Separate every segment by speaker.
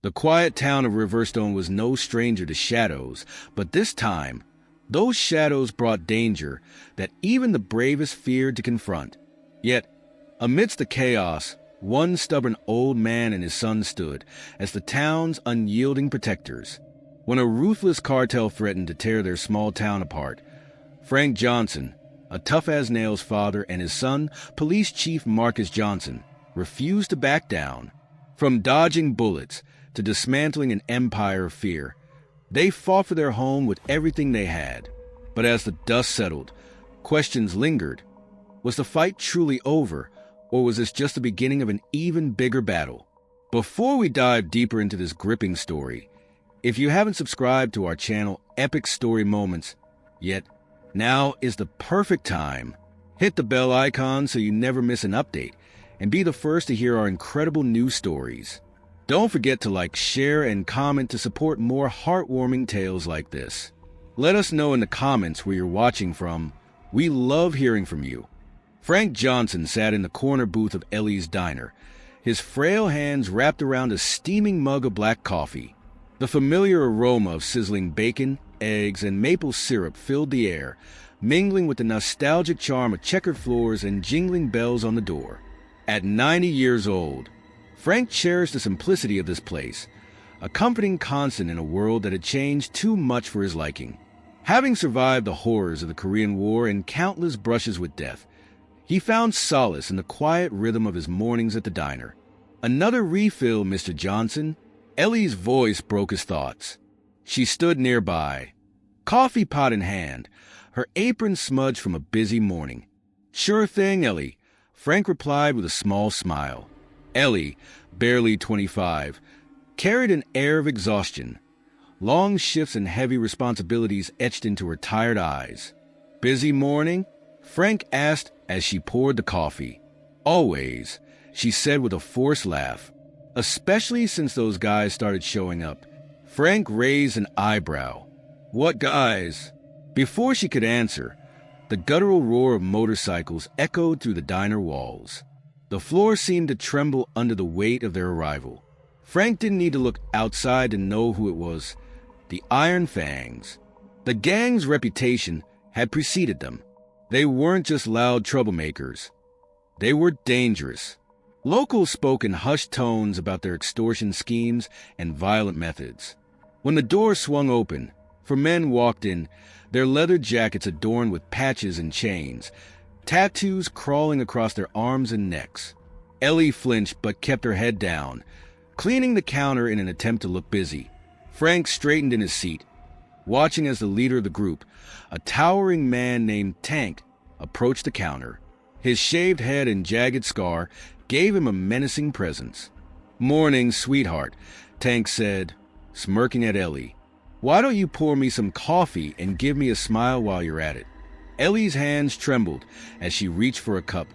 Speaker 1: The quiet town of Riverstone was no stranger to shadows, but this time, those shadows brought danger that even the bravest feared to confront. Yet, amidst the chaos, one stubborn old man and his son stood as the town's unyielding protectors. When a ruthless cartel threatened to tear their small town apart, Frank Johnson, a tough-as-nails father, and his son, Police Chief Marcus Johnson, refused to back down. From dodging bullets to dismantling an empire of fear, they fought for their home with everything they had. But as the dust settled, questions lingered. Was the fight truly over, or was this just the beginning of an even bigger battle? Before we dive deeper into this gripping story, if you haven't subscribed to our channel Epic Story Moments yet, now is the perfect time. Hit the bell icon so you never miss an update and be the first to hear our incredible news stories. Don't forget to like, share, and comment to support more heartwarming tales like this. Let us know in the comments where you're watching from. We love hearing from you. Frank Johnson sat in the corner booth of Ellie's Diner, his frail hands wrapped around a steaming mug of black coffee. The familiar aroma of sizzling bacon, eggs, and maple syrup filled the air, mingling with the nostalgic charm of checkered floors and jingling bells on the door. At 90 years old, Frank cherished the simplicity of this place, a comforting constant in a world that had changed too much for his liking. Having survived the horrors of the Korean War and countless brushes with death, he found solace in the quiet rhythm of his mornings at the diner. "Another refill, Mr. Johnson." Ellie's voice broke his thoughts. She stood nearby, coffee pot in hand, her apron smudged from a busy morning. "Sure thing, Ellie," Frank replied with a small smile. Ellie, barely 25, carried an air of exhaustion. Long shifts and heavy responsibilities etched into her tired eyes. "Busy morning?" Frank asked as she poured the coffee. "Always," she said with a forced laugh. "Especially since those guys started showing up." Frank raised an eyebrow. "What guys?" Before she could answer, the guttural roar of motorcycles echoed through the diner walls. The floor seemed to tremble under the weight of their arrival. Frank didn't need to look outside to know who it was. The Iron Fangs. The gang's reputation had preceded them. They weren't just loud troublemakers. They were dangerous. Locals spoke in hushed tones about their extortion schemes and violent methods. When the door swung open, 4 men walked in, their leather jackets adorned with patches and chains, tattoos crawling across their arms and necks. Ellie flinched but kept her head down, cleaning the counter in an attempt to look busy. Frank straightened in his seat, watching as the leader of the group, a towering man named Tank, approached the counter. His shaved head and jagged scar gave him a menacing presence. "Morning, sweetheart," Tank said, smirking at Ellie. "Why don't you pour me some coffee and give me a smile while you're at it?" Ellie's hands trembled as she reached for a cup.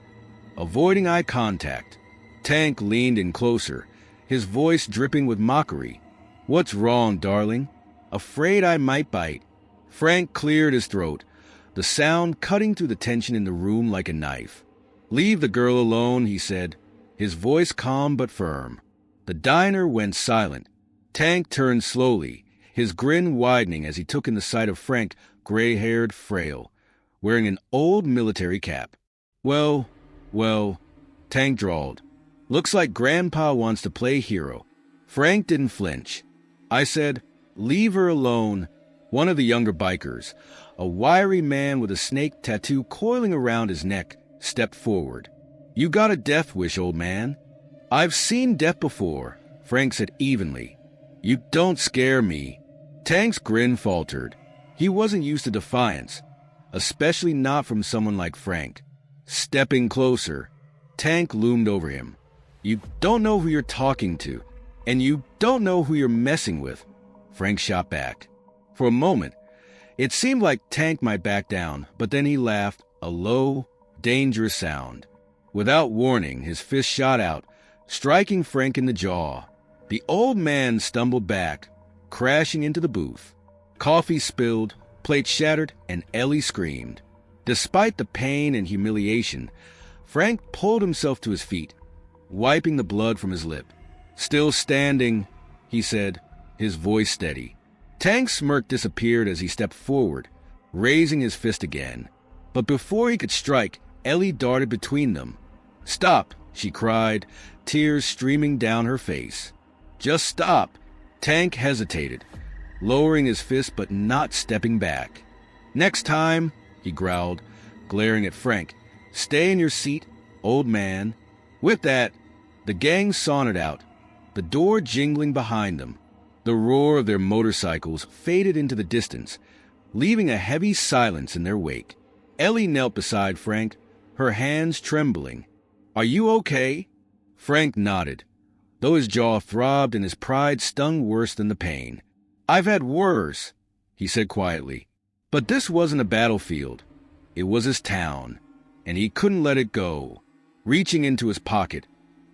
Speaker 1: Avoiding eye contact, Tank leaned in closer, his voice dripping with mockery. "What's wrong, darling? Afraid I might bite." Frank cleared his throat, the sound cutting through the tension in the room like a knife. "Leave the girl alone," he said, his voice calm but firm. The diner went silent. Tank turned slowly, his grin widening as he took in the sight of Frank, gray-haired, frail, wearing an old military cap. Well, Tank drawled. "Looks like Grandpa wants to play hero." Frank didn't flinch. "I said, leave her alone." One of the younger bikers, a wiry man with a snake tattoo coiling around his neck, stepped forward. "You got a death wish, old man." "I've seen death before," Frank said evenly. "You don't scare me." Tank's grin faltered. He wasn't used to defiance, especially not from someone like Frank. Stepping closer, Tank loomed over him. "You don't know who you're talking to, and you don't know who you're messing with," Frank shot back. For a moment, it seemed like Tank might back down, but then he laughed, a low, dangerous sound. Without warning, his fist shot out, striking Frank in the jaw. The old man stumbled back, crashing into the booth. Coffee spilled, plates shattered, and Ellie screamed. Despite the pain and humiliation, Frank pulled himself to his feet, wiping the blood from his lip. Still standing, he said, his voice steady. Tank's smirk disappeared as he stepped forward, raising his fist again. But before he could strike, Ellie darted between them. "Stop," she cried, tears streaming down her face. "Just stop." Tank hesitated, lowering his fist but not stepping back. "Next time," he growled, glaring at Frank. "Stay in your seat, old man." With that, the gang sauntered out, the door jingling behind them. The roar of their motorcycles faded into the distance, leaving a heavy silence in their wake. Ellie knelt beside Frank, her hands trembling. "Are you okay?" Frank nodded, though his jaw throbbed and his pride stung worse than the pain. "I've had worse," he said quietly. But this wasn't a battlefield. It was his town, and he couldn't let it go. Reaching into his pocket,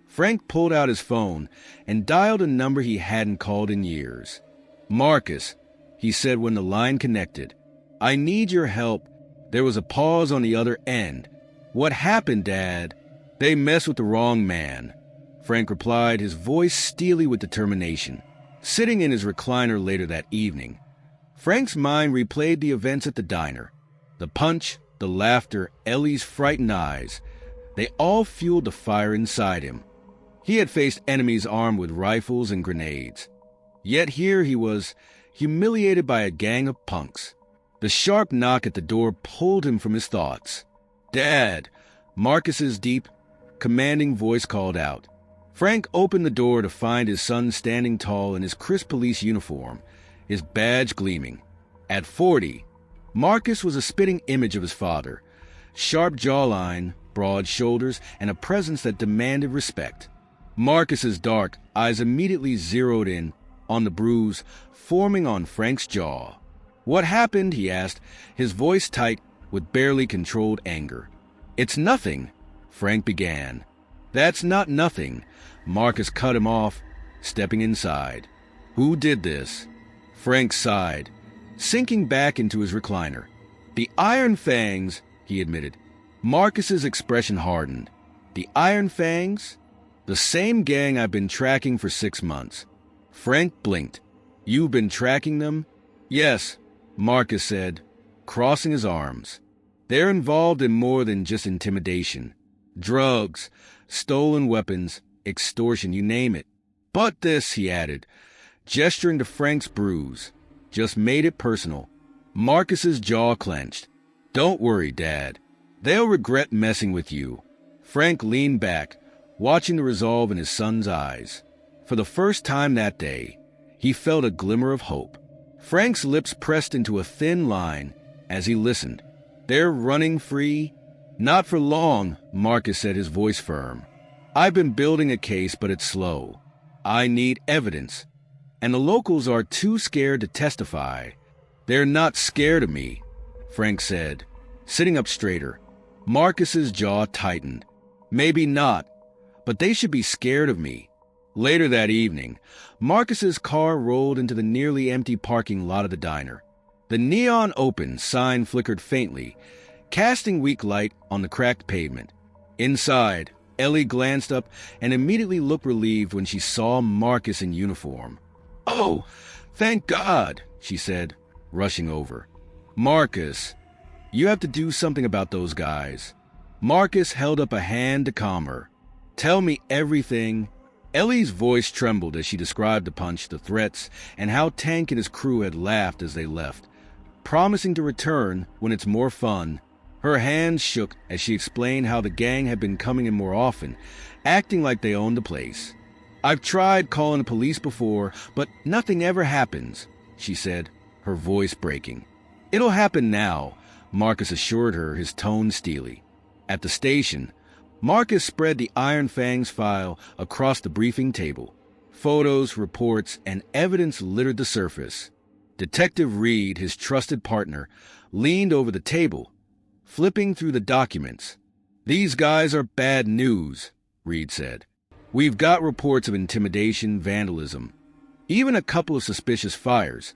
Speaker 1: Frank pulled out his phone and dialed a number he hadn't called in years. "Marcus," he said when the line connected. "I need your help." There was a pause on the other end. "What happened, Dad?" "They messed with the wrong man," Frank replied, his voice steely with determination. Sitting in his recliner later that evening, Frank's mind replayed the events at the diner. The punch, the laughter, Ellie's frightened eyes. They all fueled the fire inside him. He had faced enemies armed with rifles and grenades. Yet here he was, humiliated by a gang of punks. The sharp knock at the door pulled him from his thoughts. "Dad!" Marcus's deep, commanding voice called out. Frank opened the door to find his son standing tall in his crisp police uniform, his badge gleaming. At 40, Marcus was a spitting image of his father. Sharp jawline, broad shoulders, and a presence that demanded respect. Marcus's dark eyes immediately zeroed in on the bruise forming on Frank's jaw. "What happened?" he asked, his voice tight with barely controlled anger. "It's nothing," Frank began. "That's not nothing," Marcus cut him off, stepping inside. "Who did this?" Frank sighed, sinking back into his recliner. "The Iron Fangs," he admitted. Marcus's expression hardened. "The Iron Fangs? The same gang I've been tracking for 6 months." Frank blinked. "You've been tracking them?" "Yes," Marcus said, crossing his arms. "They're involved in more than just intimidation. Drugs, stolen weapons, extortion, you name it. But this," he added, gesturing to Frank's bruise, "just made it personal." Marcus's jaw clenched. "Don't worry, Dad. They'll regret messing with you." Frank leaned back, watching the resolve in his son's eyes. For the first time that day, he felt a glimmer of hope. Frank's lips pressed into a thin line as he listened. "They're running free?" "Not for long," Marcus said, his voice firm. "I've been building a case, but it's slow. I need evidence. And the locals are too scared to testify." "They're not scared of me," Frank said, sitting up straighter. Marcus's jaw tightened. "Maybe not, but they should be scared of me." Later that evening, Marcus's car rolled into the nearly empty parking lot of the diner. The neon open sign flickered faintly, casting weak light on the cracked pavement. Inside, Ellie glanced up and immediately looked relieved when she saw Marcus in uniform. "Oh, thank God," she said, rushing over. "Marcus, you have to do something about those guys." Marcus held up a hand to calm her. "Tell me everything." Ellie's voice trembled as she described the punch, the threats, and how Tank and his crew had laughed as they left, promising to return when it's more fun. Her hands shook as she explained how the gang had been coming in more often, acting like they owned the place. "I've tried calling the police before, but nothing ever happens," she said, her voice breaking. "It'll happen now," Marcus assured her, his tone steely. At the station, Marcus spread the Iron Fangs file across the briefing table. Photos, reports, and evidence littered the surface. Detective Reed, his trusted partner, leaned over the table, flipping through the documents. "These guys are bad news," Reed said. "We've got reports of intimidation, vandalism, even a couple of suspicious fires,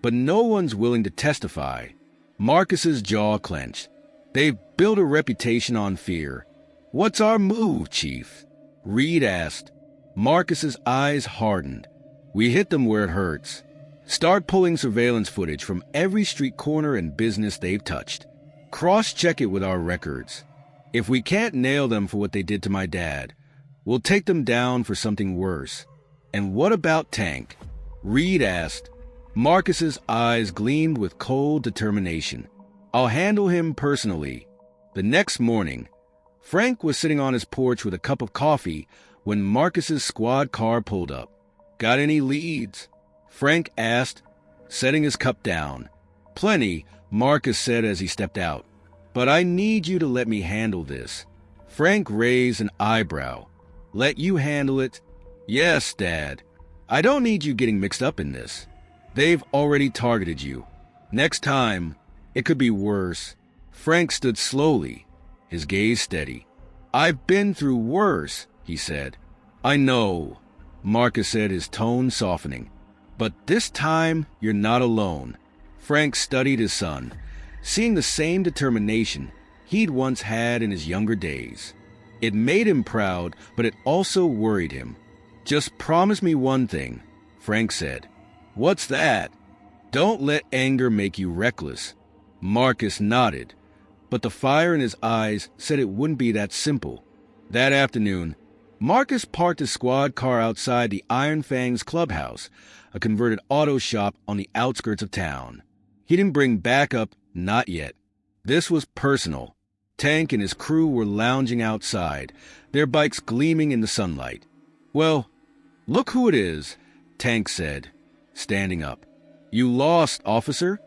Speaker 1: but no one's willing to testify." Marcus's jaw clenched. "They've built a reputation on fear." "What's our move, Chief?" Reed asked. Marcus's eyes hardened. We hit them where it hurts. Start pulling surveillance footage from every street corner and business they've touched. Cross-check it with our records. If we can't nail them for what they did to my dad, we'll take them down for something worse. And what about Tank? Reed asked. Marcus's eyes gleamed with cold determination. I'll handle him personally. The next morning, Frank was sitting on his porch with a cup of coffee when Marcus's squad car pulled up. Got any leads? Frank asked, setting his cup down. Plenty, Marcus said as he stepped out. But I need you to let me handle this. Frank raised an eyebrow. Let you handle it? Yes, Dad. I don't need you getting mixed up in this. They've already targeted you. Next time, it could be worse. Frank stood slowly, his gaze steady. I've been through worse, he said. I know, Marcus said, his tone softening. But this time, you're not alone. Frank studied his son, seeing the same determination he'd once had in his younger days. It made him proud, but it also worried him. Just promise me one thing, Frank said. What's that? Don't let anger make you reckless. Marcus nodded, but the fire in his eyes said it wouldn't be that simple. That afternoon, Marcus parked his squad car outside the Iron Fangs clubhouse, a converted auto shop on the outskirts of town. He didn't bring backup, not yet. This was personal. Tank and his crew were lounging outside, their bikes gleaming in the sunlight. Well, look who it is, Tank said, standing up. You lost, officer?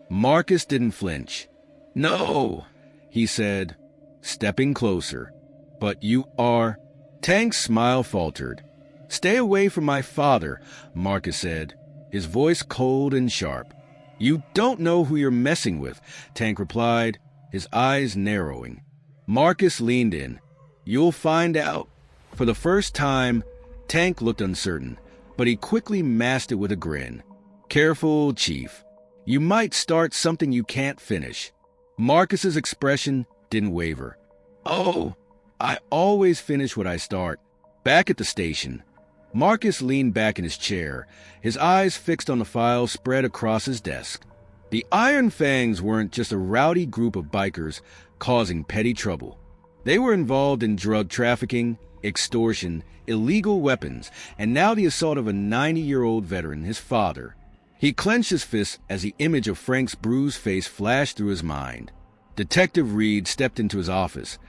Speaker 1: Marcus didn't flinch. No, he said, stepping closer. But you are... Tank's smile faltered. Stay away from my father, Marcus said, his voice cold and sharp. You don't know who you're messing with, Tank replied, his eyes narrowing. Marcus leaned in. You'll find out. For the first time, Tank looked uncertain, but he quickly masked it with a grin. Careful, Chief. You might start something you can't finish. Marcus's expression didn't waver. Oh, I always finish what I start. Back at the station, Marcus leaned back in his chair, his eyes fixed on the file spread across his desk. The Iron Fangs weren't just a rowdy group of bikers causing petty trouble. They were involved in drug trafficking, extortion, illegal weapons, and now the assault of a 90-year-old veteran, his father. He clenched his fist as the image of Frank's bruised face flashed through his mind. Detective Reed stepped into his office,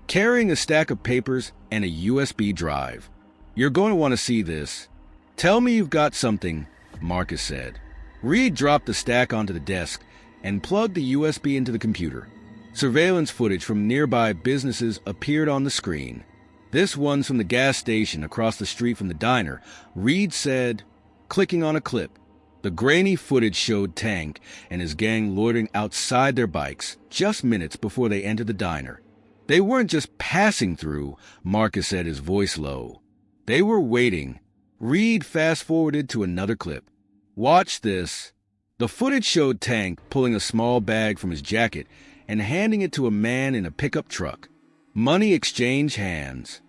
Speaker 1: carrying a stack of papers and a USB drive. You're going to want to see this. Tell me you've got something, Marcus said. Reed dropped the stack onto the desk and plugged the USB into the computer. Surveillance footage from nearby businesses appeared on the screen. This one's from the gas station across the street from the diner, Reed said, clicking on a clip. The grainy footage showed Tank and his gang loitering outside their bikes just minutes before they entered the diner. They weren't just passing through, Marcus said, his voice low. They were waiting. Reed fast-forwarded to another clip. Watch this. The footage showed Tank pulling a small bag from his jacket and handing it to a man in a pickup truck. Money exchanged hands.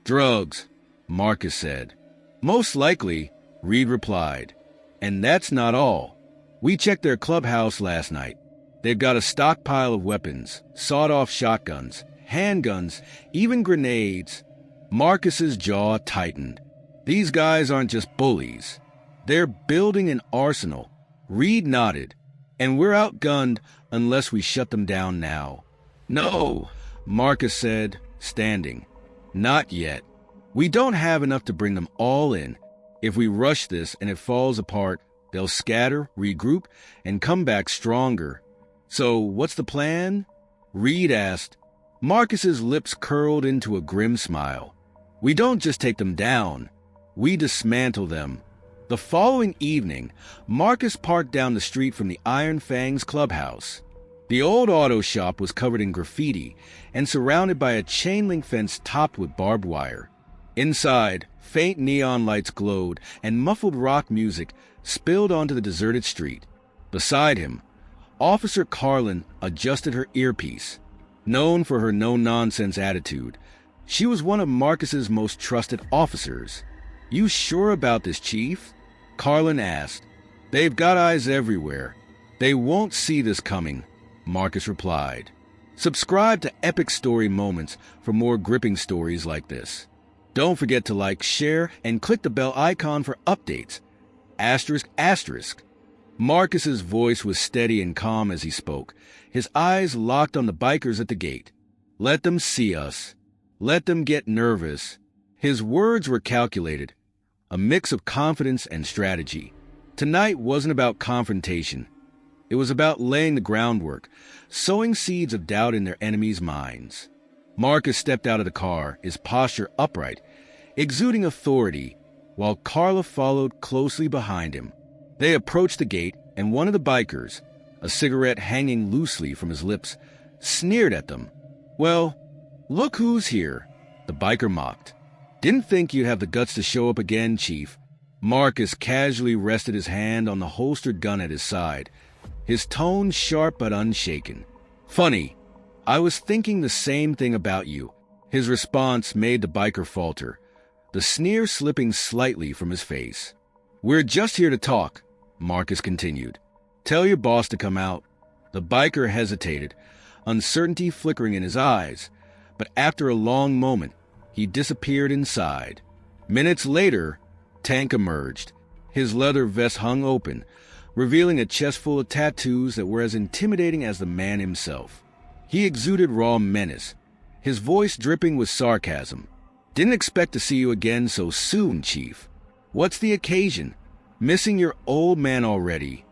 Speaker 1: Drugs, Marcus said. Most likely, Reed replied. And that's not all. We checked their clubhouse last night. They've got a stockpile of weapons, sawed-off shotguns, handguns, even grenades. Marcus's jaw tightened. These guys aren't just bullies. They're building an arsenal. Reed nodded. And we're outgunned unless we shut them down now. No, Marcus said, standing. Not yet. We don't have enough to bring them all in. If we rush this and it falls apart, they'll scatter, regroup, and come back stronger. So what's the plan? Reed asked. Marcus's lips curled into a grim smile. We don't just take them down. We dismantle them. The following evening, Marcus parked down the street from the Iron Fangs clubhouse. The old auto shop was covered in graffiti and surrounded by a chain-link fence topped with barbed wire. Inside, faint neon lights glowed and muffled rock music spilled onto the deserted street. Beside him, Officer Carlin adjusted her earpiece. Known for her no-nonsense attitude, she was one of Marcus's most trusted officers. You sure about this, Chief? Carlin asked. "They've got eyes everywhere. They won't see this coming," Marcus replied. Subscribe to Epic Story Moments for more gripping stories like this. Don't forget to like, share, and click the bell icon for updates. ***. Marcus's voice was steady and calm as he spoke, his eyes locked on the bikers at the gate. "Let them see us. Let them get nervous." His words were calculated, a mix of confidence and strategy. Tonight wasn't about confrontation. It was about laying the groundwork, sowing seeds of doubt in their enemies' minds. Marcus stepped out of the car, his posture upright, exuding authority, while Carla followed closely behind him. They approached the gate, and one of the bikers, a cigarette hanging loosely from his lips, sneered at them. "Well, look who's here," the biker mocked. "Didn't think you'd have the guts to show up again, Chief." Marcus casually rested his hand on the holstered gun at his side, his tone sharp but unshaken. "Funny, I was thinking the same thing about you." His response made the biker falter, the sneer slipping slightly from his face. "We're just here to talk," Marcus continued. "Tell your boss to come out." The biker hesitated, uncertainty flickering in his eyes, but after a long moment, he disappeared inside. Minutes later, Tank emerged. His leather vest hung open, revealing a chest full of tattoos that were as intimidating as the man himself. He exuded raw menace, his voice dripping with sarcasm. "Didn't expect to see you again so soon, Chief. What's the occasion? Missing your old man already?"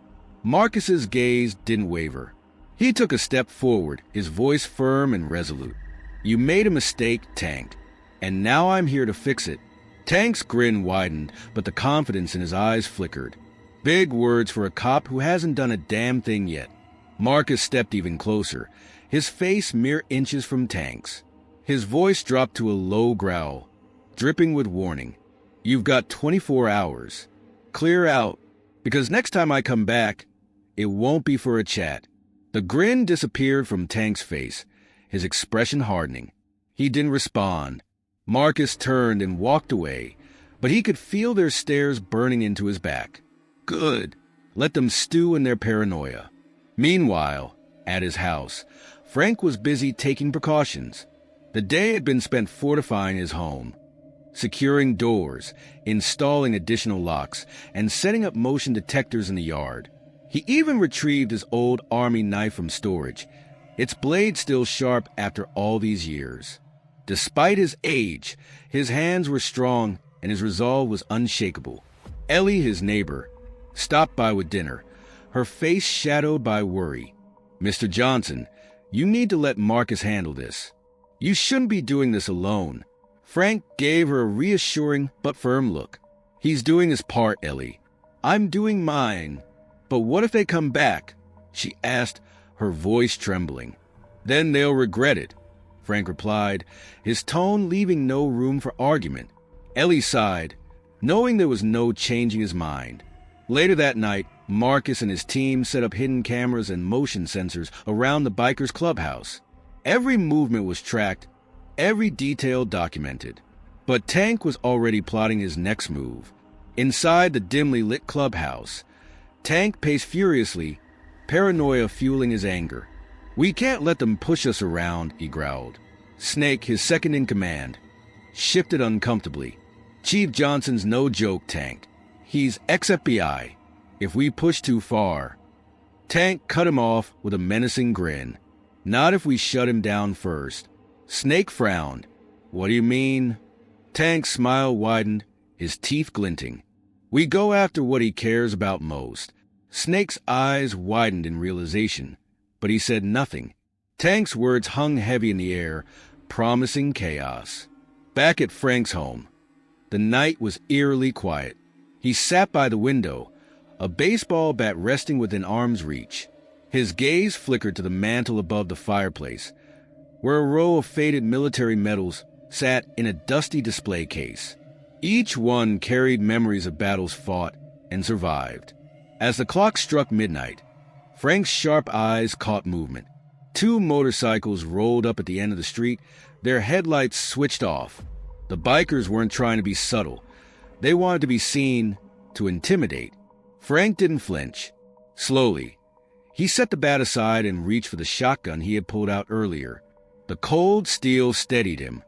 Speaker 1: Marcus's gaze didn't waver. He took a step forward, his voice firm and resolute. "You made a mistake, Tank, and now I'm here to fix it." Tank's grin widened, but the confidence in his eyes flickered. Big words for a cop who hasn't done a damn thing yet. Marcus stepped even closer, his face mere inches from Tank's. His voice dropped to a low growl, dripping with warning. "You've got 24 hours. Clear out, because next time I come back, it won't be for a chat." The grin disappeared from Tank's face, his expression hardening. He didn't respond. Marcus turned and walked away, but he could feel their stares burning into his back. Good. Let them stew in their paranoia. Meanwhile, at his house, Frank was busy taking precautions. The day had been spent fortifying his home, securing doors, installing additional locks, and setting up motion detectors in the yard. He even retrieved his old army knife from storage, its blade still sharp after all these years. Despite his age, his hands were strong and his resolve was unshakable. Ellie, his neighbor, stopped by with dinner, her face shadowed by worry. "Mr. Johnson, you need to let Marcus handle this. You shouldn't be doing this alone." Frank gave her a reassuring but firm look. "He's doing his part, Ellie. I'm doing mine. But what if they come back?" she asked, her voice trembling. "Then they'll regret it," Frank replied, his tone leaving no room for argument. Ellie sighed, knowing there was no changing his mind. Later that night, Marcus and his team set up hidden cameras and motion sensors around the bikers' clubhouse. Every movement was tracked, every detail documented. But Tank was already plotting his next move. Inside the dimly lit clubhouse, Tank paced furiously, paranoia fueling his anger. "We can't let them push us around," he growled. Snake, his second in command, shifted uncomfortably. "Chief Johnson's no joke, Tank. He's ex-FBI. If we push too far..." Tank cut him off with a menacing grin. "Not if we shut him down first." Snake frowned. "What do you mean?" Tank's smile widened, his teeth glinting. "We go after what he cares about most." Snake's eyes widened in realization, but he said nothing. Tank's words hung heavy in the air, promising chaos. Back at Frank's home, the night was eerily quiet. He sat by the window, a baseball bat resting within arm's reach. His gaze flickered to the mantel above the fireplace, where a row of faded military medals sat in a dusty display case. Each one carried memories of battles fought and survived. As the clock struck midnight, Frank's sharp eyes caught movement. Two motorcycles rolled up at the end of the street, their headlights switched off. The bikers weren't trying to be subtle. They wanted to be seen, to intimidate. Frank didn't flinch. Slowly, he set the bat aside and reached for the shotgun he had pulled out earlier. The cold steel steadied him,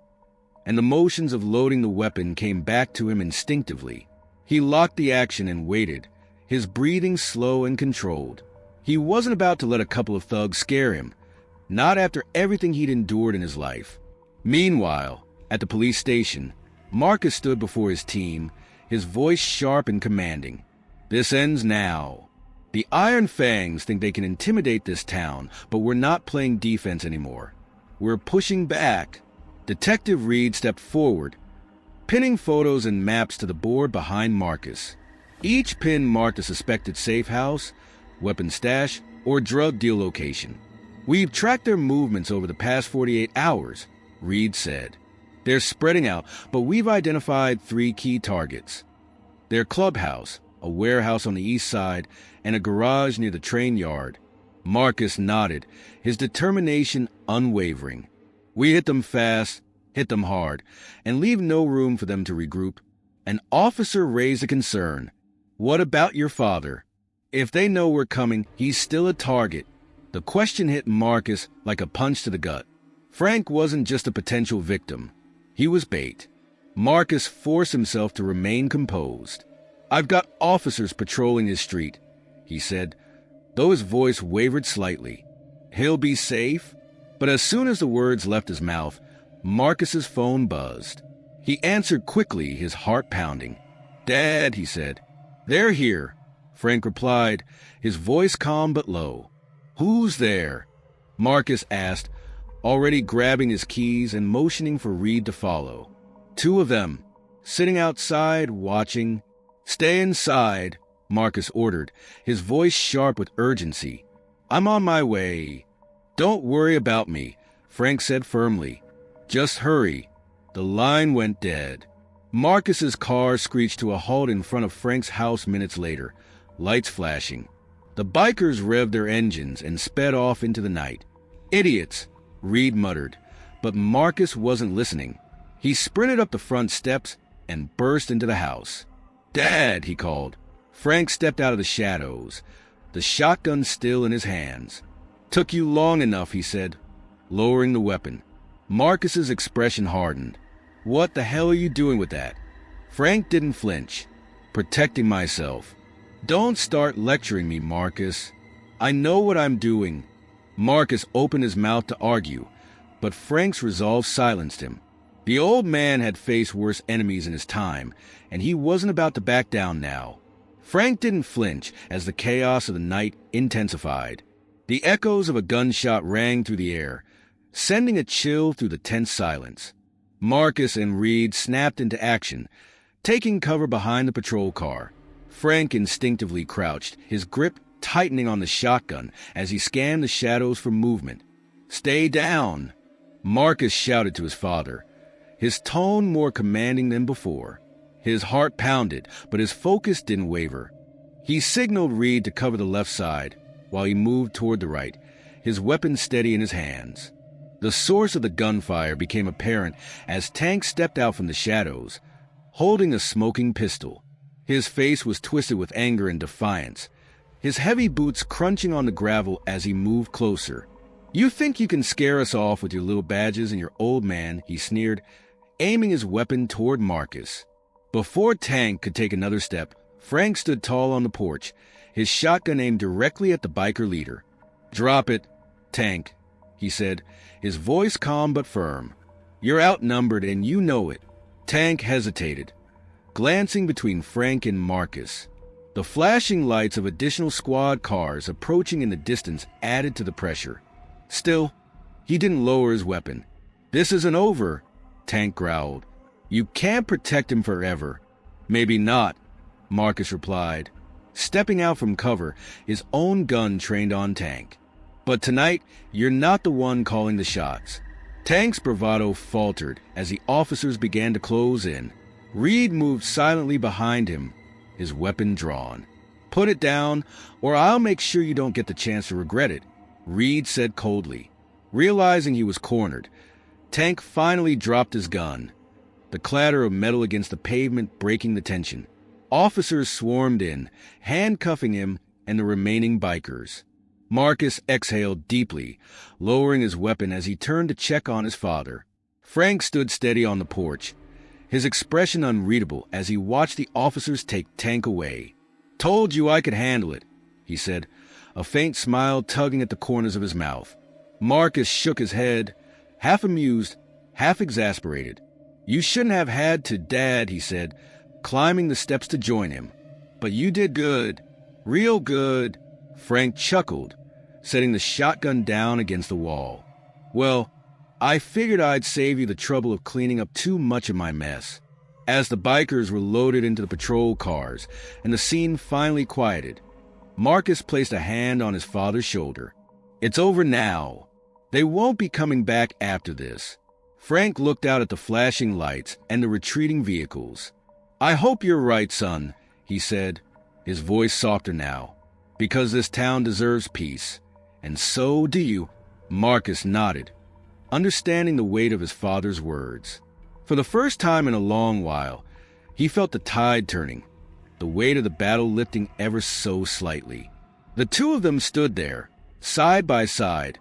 Speaker 1: and the motions of loading the weapon came back to him instinctively. He locked the action and waited, his breathing slow and controlled. He wasn't about to let a couple of thugs scare him, not after everything he'd endured in his life. Meanwhile, at the police station, Marcus stood before his team, his voice sharp and commanding. "This ends now. The Iron Fangs think they can intimidate this town, but we're not playing defense anymore. We're pushing back." Detective Reed stepped forward, pinning photos and maps to the board behind Marcus. Each pin marked a suspected safe house, weapon stash, or drug deal location. "We've tracked their movements over the past 48 hours, Reed said. "They're spreading out, but we've identified 3 key targets. Their clubhouse, a warehouse on the east side, and a garage near the train yard." Marcus nodded, his determination unwavering. "We hit them fast, hit them hard, and leave no room for them to regroup." An officer raised a concern. "What about your father? If they know we're coming, he's still a target." The question hit Marcus like a punch to the gut. Frank wasn't just a potential victim. He was bait. Marcus forced himself to remain composed. "I've got officers patrolling this street," he said, though his voice wavered slightly. "He'll be safe?" But as soon as the words left his mouth, Marcus's phone buzzed. He answered quickly, his heart pounding. "Dad," he said. "They're here," Frank replied, his voice calm but low. "Who's there?" Marcus asked, already grabbing his keys and motioning for Reed to follow. "2 of them, sitting outside, watching." "Stay inside," Marcus ordered, his voice sharp with urgency. "I'm on my way." "Don't worry about me," Frank said firmly. "Just hurry." The line went dead. Marcus's car screeched to a halt in front of Frank's house minutes later, lights flashing. The bikers revved their engines and sped off into the night. "Idiots," Reed muttered, but Marcus wasn't listening. He sprinted up the front steps and burst into the house. "Dad," he called. Frank stepped out of the shadows, the shotgun still in his hands. "Took you long enough," he said, lowering the weapon. Marcus's expression hardened. "What the hell are you doing with that?" Frank didn't flinch. "Protecting myself." "Don't start lecturing me, Marcus. I know what I'm doing." Marcus opened his mouth to argue, but Frank's resolve silenced him. The old man had faced worse enemies in his time, and he wasn't about to back down now. Frank didn't flinch as the chaos of the night intensified. The echoes of a gunshot rang through the air, sending a chill through the tense silence. Marcus and Reed snapped into action, taking cover behind the patrol car. Frank instinctively crouched, his grip tightening on the shotgun as he scanned the shadows for movement. "Stay down," Marcus shouted to his father, his tone more commanding than before. His heart pounded, but his focus didn't waver. He signaled Reed to cover the left side, while he moved toward the right, his weapon steady in his hands. The source of the gunfire became apparent as Tank stepped out from the shadows, holding a smoking pistol. His face was twisted with anger and defiance, his heavy boots crunching on the gravel as he moved closer. "You think you can scare us off with your little badges and your old man," he sneered, aiming his weapon toward Marcus. Before Tank could take another step, Frank stood tall on the porch, his shotgun aimed directly at the biker leader. "Drop it, Tank," he said, his voice calm but firm. "You're outnumbered and you know it." Tank hesitated, glancing between Frank and Marcus. The flashing lights of additional squad cars approaching in the distance added to the pressure. Still, he didn't lower his weapon. "This isn't over," Tank growled. "You can't protect him forever." "Maybe not," Marcus replied, stepping out from cover, his own gun trained on Tank. "But tonight, you're not the one calling the shots." Tank's bravado faltered as the officers began to close in. Reed moved silently behind him, his weapon drawn. "Put it down, or I'll make sure you don't get the chance to regret it," Reed said coldly. Realizing he was cornered, Tank finally dropped his gun, the clatter of metal against the pavement breaking the tension. Officers swarmed in, handcuffing him and the remaining bikers. Marcus exhaled deeply, lowering his weapon as he turned to check on his father. Frank stood steady on the porch, his expression unreadable as he watched the officers take Tank away. "Told you I could handle it," he said, a faint smile tugging at the corners of his mouth. Marcus shook his head, half amused, half exasperated. "You shouldn't have had to, Dad," he said, climbing the steps to join him. "But you did good. Real good." Frank chuckled, setting the shotgun down against the wall. "Well, I figured I'd save you the trouble of cleaning up too much of my mess." As the bikers were loaded into the patrol cars and the scene finally quieted, Marcus placed a hand on his father's shoulder. "It's over now. They won't be coming back after this." Frank looked out at the flashing lights and the retreating vehicles. "I hope you're right, son," he said, his voice softer now, "because this town deserves peace. And so do you." Marcus nodded, understanding the weight of his father's words. For the first time in a long while, he felt the tide turning, the weight of the battle lifting ever so slightly. The two of them stood there, side by side,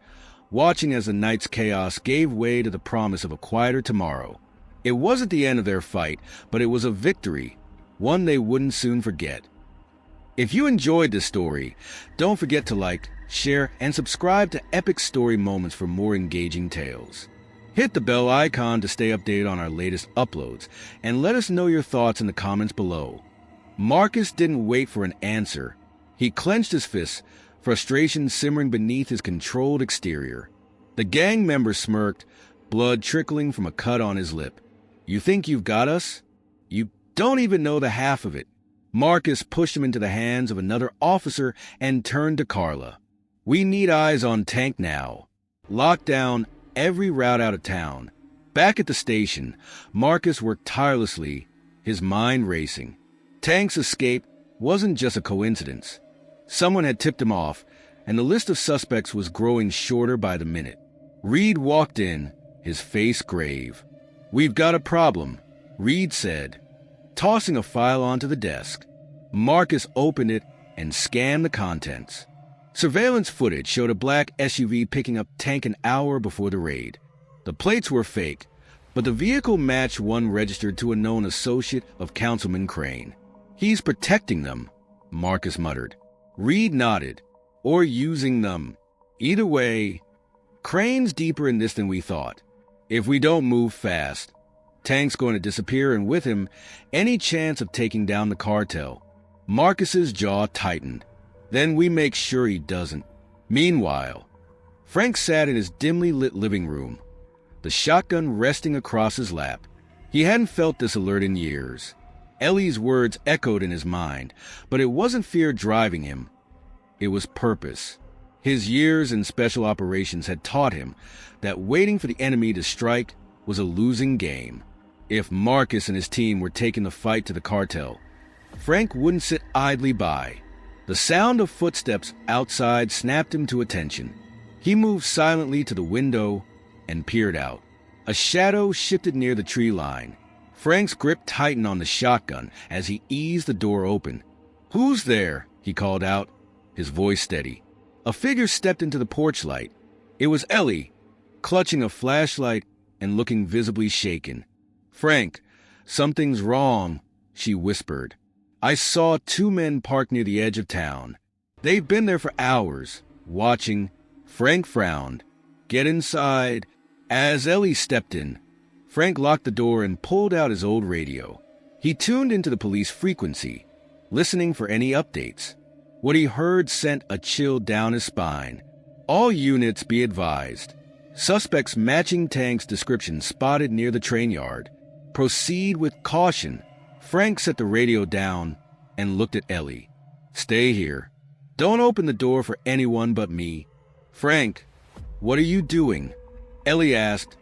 Speaker 1: watching as the night's chaos gave way to the promise of a quieter tomorrow. It wasn't the end of their fight, but it was a victory, one they wouldn't soon forget. If you enjoyed this story, don't forget to like, share, and subscribe to Epic Story Moments for more engaging tales. Hit the bell icon to stay updated on our latest uploads, and let us know your thoughts in the comments below. Marcus didn't wait for an answer. He clenched his fists, frustration simmering beneath his controlled exterior. The gang member smirked, blood trickling from a cut on his lip. "You think you've got us? You don't even know the half of it." Marcus pushed him into the hands of another officer and turned to Carla. "We need eyes on Tank now. Lock down every route out of town." Back at the station, Marcus worked tirelessly, his mind racing. Tank's escape wasn't just a coincidence. Someone had tipped him off, and the list of suspects was growing shorter by the minute. Reed walked in, his face grave. "We've got a problem," Reed said, tossing a file onto the desk. Marcus opened it and scanned the contents. Surveillance footage showed a black SUV picking up Tank an hour before the raid. The plates were fake, but the vehicle matched one registered to a known associate of Councilman Crane. "He's protecting them," Marcus muttered. Reed nodded. "Or using them. Either way, Crane's deeper in this than we thought. If we don't move fast, Tank's going to disappear, and with him, any chance of taking down the cartel." Marcus's jaw tightened. "Then we make sure he doesn't." Meanwhile, Frank sat in his dimly lit living room, the shotgun resting across his lap. He hadn't felt this alert in years. Ellie's words echoed in his mind, but it wasn't fear driving him. It was purpose. His years in special operations had taught him that waiting for the enemy to strike was a losing game. If Marcus and his team were taking the fight to the cartel, Frank wouldn't sit idly by. The sound of footsteps outside snapped him to attention. He moved silently to the window and peered out. A shadow shifted near the tree line. Frank's grip tightened on the shotgun as he eased the door open. "Who's there?" he called out, his voice steady. A figure stepped into the porch light. It was Ellie, clutching a flashlight and looking visibly shaken. "Frank, something's wrong," she whispered. "I saw two men parked near the edge of town. They've been there for hours, watching." Frank frowned. "Get inside." As Ellie stepped in, Frank locked the door and pulled out his old radio. He tuned into the police frequency, listening for any updates. What he heard sent a chill down his spine. "All units be advised. Suspects matching Tank's description spotted near the train yard. Proceed with caution." Frank set the radio down and looked at Ellie. "Stay here. Don't open the door for anyone but me." "Frank, what are you doing?" Ellie asked,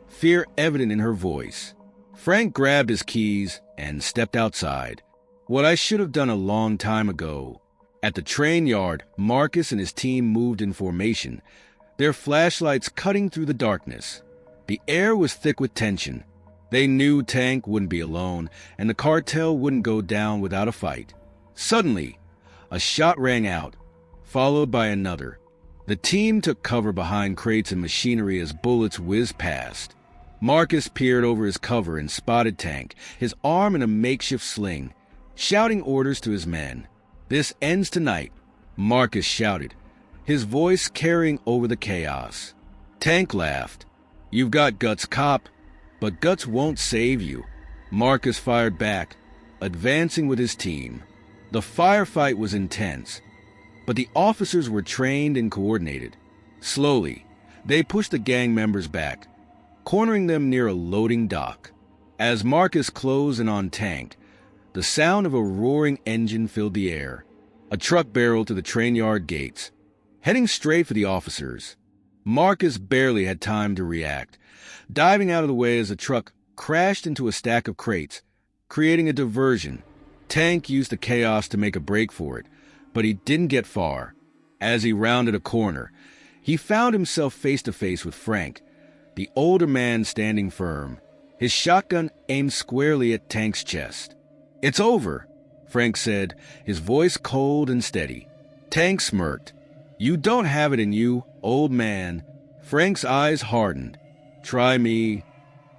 Speaker 1: fear evident in her voice. Frank grabbed his keys and stepped outside. "What I should have done a long time ago." At the train yard, Marcus and his team moved in formation, their flashlights cutting through the darkness. The air was thick with tension. They knew Tank wouldn't be alone, and the cartel wouldn't go down without a fight. Suddenly, a shot rang out, followed by another. The team took cover behind crates and machinery as bullets whizzed past. Marcus peered over his cover and spotted Tank, his arm in a makeshift sling, shouting orders to his men. "This ends tonight," Marcus shouted, his voice carrying over the chaos. Tank laughed. "You've got guts, cop, but guts won't save you." Marcus fired back, advancing with his team. The firefight was intense, but the officers were trained and coordinated. Slowly, they pushed the gang members back, cornering them near a loading dock. As Marcus closed in on Tank, the sound of a roaring engine filled the air. A truck barreled to the train yard gates, heading straight for the officers. Marcus barely had time to react, diving out of the way as the truck crashed into a stack of crates, creating a diversion. Tank used the chaos to make a break for it, but he didn't get far. As he rounded a corner, he found himself face to face with Frank, the older man standing firm, his shotgun aimed squarely at Tank's chest. "It's over," Frank said, his voice cold and steady. Tank smirked. "You don't have it in you, old man." Frank's eyes hardened. "Try me."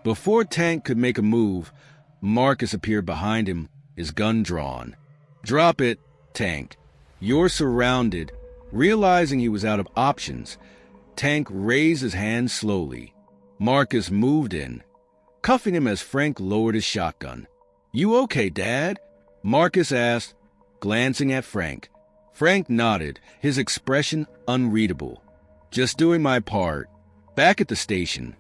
Speaker 1: Before Tank could make a move, Marcus appeared behind him, his gun drawn. "Drop it, Tank. You're surrounded." Realizing he was out of options, Tank raised his hand slowly. Marcus moved in, cuffing him as Frank lowered his shotgun. "You okay, Dad?" Marcus asked, glancing at Frank. Frank nodded, his expression unreadable. "Just doing my part." Back at the station,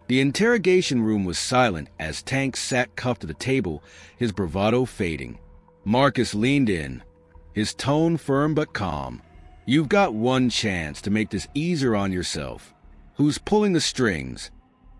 Speaker 1: the interrogation room was silent as Tank sat cuffed to the table, his bravado fading. Marcus leaned in, his tone firm but calm. "You've got one chance to make this easier on yourself. Who's pulling the strings?"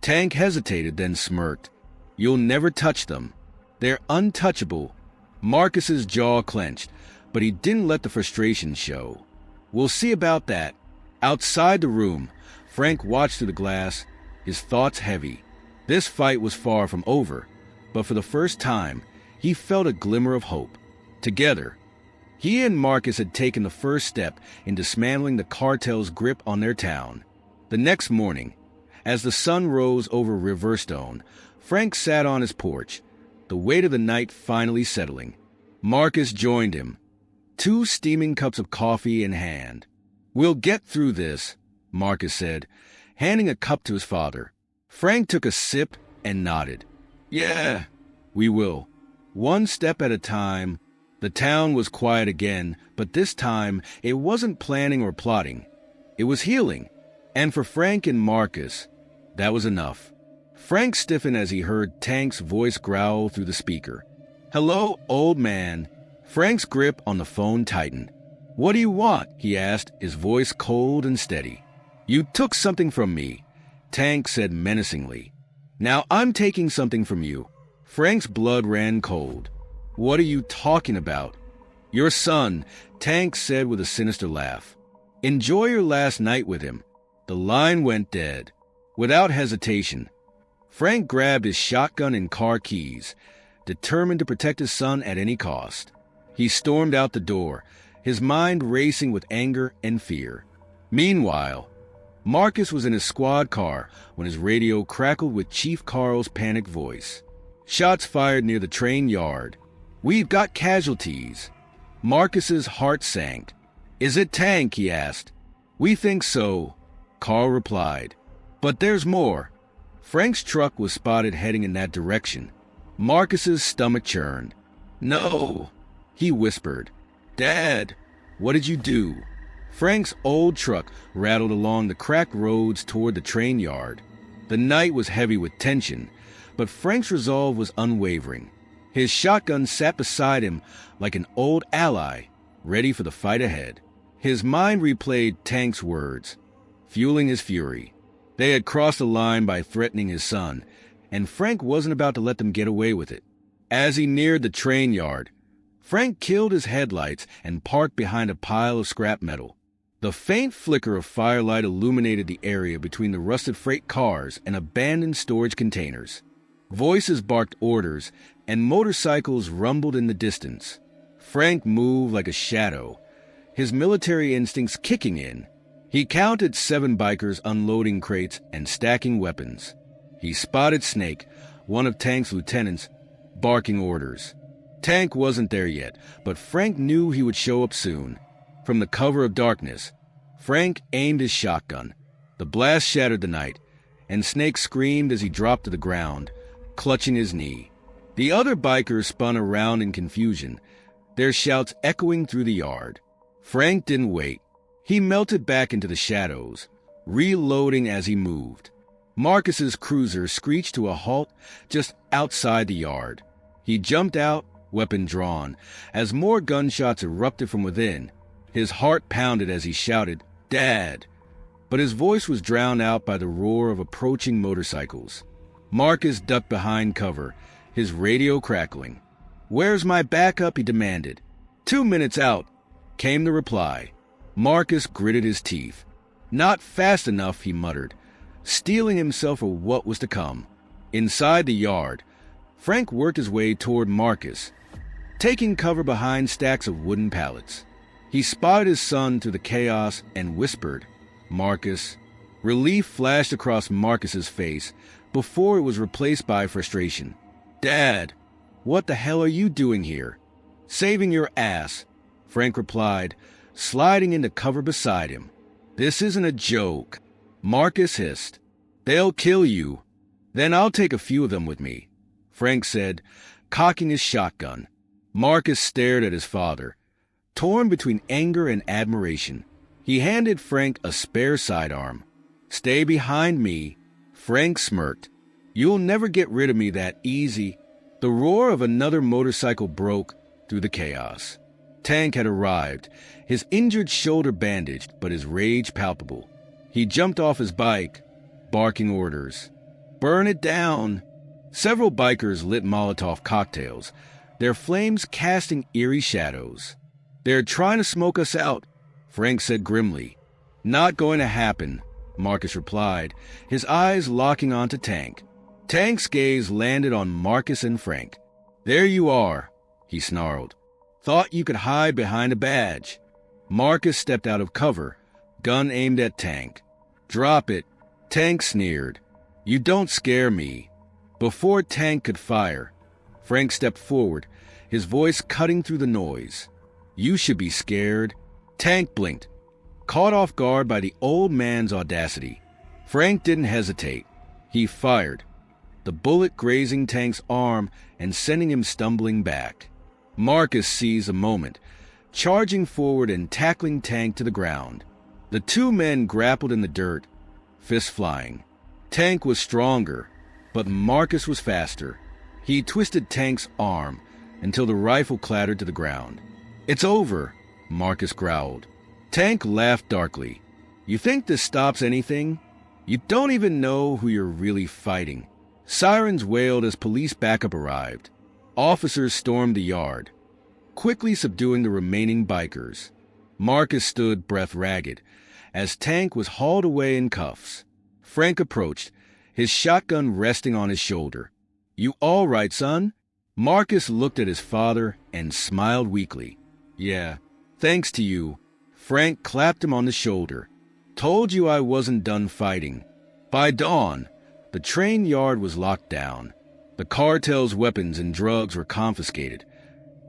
Speaker 1: Tank hesitated, then smirked. "You'll never touch them. They're untouchable." Marcus's jaw clenched, but he didn't let the frustration show. "We'll see about that." Outside the room, Frank watched through the glass, his thoughts heavy. This fight was far from over, but for the first time, he felt a glimmer of hope. Together, he and Marcus had taken the first step in dismantling the cartel's grip on their town. The next morning, as the sun rose over Riverstone, Frank sat on his porch, the weight of the night finally settling. Marcus joined him, 2 steaming cups of coffee in hand. "We'll get through this," Marcus said, handing a cup to his father. Frank took a sip and nodded. "Yeah, we will. One step at a time." The town was quiet again, but this time it wasn't planning or plotting. It was healing. And for Frank and Marcus, that was enough. Frank stiffened as he heard Tank's voice growl through the speaker. "Hello, old man." Frank's grip on the phone tightened. "What do you want?" he asked, his voice cold and steady. "You took something from me," Tank said menacingly. "Now I'm taking something from you." Frank's blood ran cold. "What are you talking about?" "Your son," Tank said with a sinister laugh. "Enjoy your last night with him." The line went dead. Without hesitation, Frank grabbed his shotgun and car keys, determined to protect his son at any cost. He stormed out the door, his mind racing with anger and fear. Meanwhile, Marcus was in his squad car when his radio crackled with Chief Carl's panicked voice. Shots fired near the train yard. "We've got casualties." Marcus's heart sank. "Is it Tank?" he asked. "We think so," Carl replied. "But there's more." Frank's truck was spotted heading in that direction. Marcus's stomach churned. "No," he whispered. "Dad, what did you do?" Frank's old truck rattled along the cracked roads toward the train yard. The night was heavy with tension, but Frank's resolve was unwavering. His shotgun sat beside him like an old ally, ready for the fight ahead. His mind replayed Tank's words, fueling his fury. They had crossed the line by threatening his son, and Frank wasn't about to let them get away with it. As he neared the train yard, Frank killed his headlights and parked behind a pile of scrap metal. The faint flicker of firelight illuminated the area between the rusted freight cars and abandoned storage containers. Voices barked orders, and motorcycles rumbled in the distance. Frank moved like a shadow, his military instincts kicking in. He counted 7 bikers unloading crates and stacking weapons. He spotted Snake, one of Tank's lieutenants, barking orders. Tank wasn't there yet, but Frank knew he would show up soon. From the cover of darkness, Frank aimed his shotgun. The blast shattered the night, and Snake screamed as he dropped to the ground, clutching his knee. The other bikers spun around in confusion, their shouts echoing through the yard. Frank didn't wait. He melted back into the shadows, reloading as he moved. Marcus's cruiser screeched to a halt just outside the yard. He jumped out, weapon drawn, as more gunshots erupted from within. His heart pounded as he shouted, "Dad!" But his voice was drowned out by the roar of approaching motorcycles. Marcus ducked behind cover, his radio crackling. "Where's my backup?" he demanded. 2 minutes out, came the reply. Marcus gritted his teeth. "Not fast enough," he muttered, steeling himself for what was to come. Inside the yard, Frank worked his way toward Marcus, taking cover behind stacks of wooden pallets. He spotted his son through the chaos and whispered, "Marcus." Relief flashed across Marcus's face before it was replaced by frustration. "Dad, what the hell are you doing here?" "Saving your ass," Frank replied, sliding into cover beside him. "This isn't a joke," Marcus hissed. "They'll kill you." "Then I'll take a few of them with me," Frank said, cocking his shotgun. Marcus stared at his father, torn between anger and admiration. He handed Frank a spare sidearm. "Stay behind me," Frank smirked. "You'll never get rid of me that easy." The roar of another motorcycle broke through the chaos. Tank had arrived, his injured shoulder bandaged, but his rage palpable. He jumped off his bike, barking orders. "Burn it down!" Several bikers lit Molotov cocktails, their flames casting eerie shadows. "They're trying to smoke us out," Frank said grimly. "Not going to happen," Marcus replied, his eyes locking onto Tank. Tank's gaze landed on Marcus and Frank. "There you are," he snarled. "Thought you could hide behind a badge." Marcus stepped out of cover, gun aimed at Tank. "Drop it," Tank sneered. "You don't scare me." Before Tank could fire, Frank stepped forward, his voice cutting through the noise. "You should be scared." Tank blinked, caught off guard by the old man's audacity. Frank didn't hesitate. He fired, the bullet grazing Tank's arm and sending him stumbling back. Marcus seized a moment, charging forward and tackling Tank to the ground. The 2 men grappled in the dirt, fists flying. Tank was stronger, but Marcus was faster. He twisted Tank's arm until the rifle clattered to the ground. "It's over," Marcus growled. Tank laughed darkly. "You think this stops anything? You don't even know who you're really fighting." Sirens wailed as police backup arrived. Officers stormed the yard, quickly subduing the remaining bikers. Marcus stood breath ragged as Tank was hauled away in cuffs. Frank approached, his shotgun resting on his shoulder. "You all right, son?" Marcus looked at his father and smiled weakly. "Yeah, thanks to you." Frank clapped him on the shoulder. "Told you I wasn't done fighting." By dawn, the train yard was locked down. The cartel's weapons and drugs were confiscated,